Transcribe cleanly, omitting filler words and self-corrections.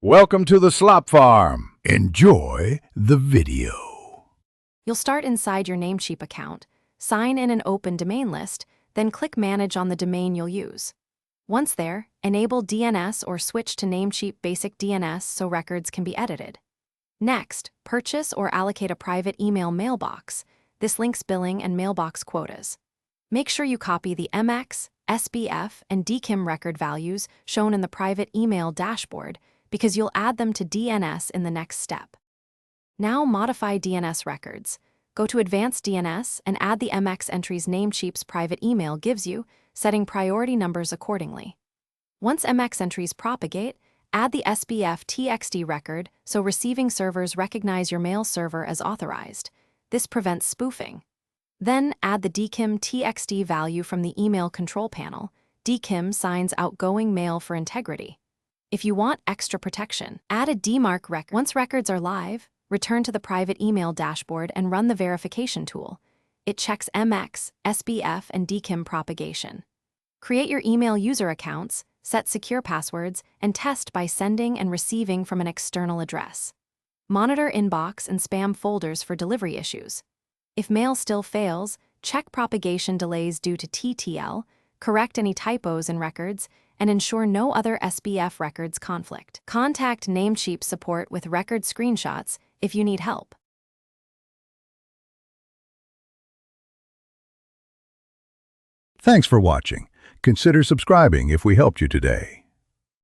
Welcome to the Slop Farm. Enjoy the video. You'll start inside your Namecheap account, sign in an open domain list, then click Manage on the domain you'll use. Once there, enable DNS or switch to Namecheap Basic DNS so records can be edited. Next, purchase or allocate a private email mailbox. This links billing and mailbox quotas. Make sure you copy the MX, SBF, and DKIM record values shown in the private email dashboard because you'll add them to DNS in the next step. Now modify DNS records. Go to Advanced DNS and add the MX entries Namecheap's private email gives you, setting priority numbers accordingly. Once MX entries propagate, add the SBF TXT record so receiving servers recognize your mail server as authorized. This prevents spoofing. Then add the DKIM TXT value from the email control panel. DKIM signs outgoing mail for integrity. If you want extra protection, add a DMARC record. Once records are live, return to the private email dashboard and run the verification tool. It checks MX, SBF, and DKIM propagation. Create your email user accounts, set secure passwords, and test by sending and receiving from an external address. Monitor inbox and spam folders for delivery issues. If mail still fails, check propagation delays due to TTL, correct any typos in records, and ensure no other SBF records conflict. Contact Namecheap support with record screenshots if you need help. Thanks for watching. Consider subscribing if we helped you today.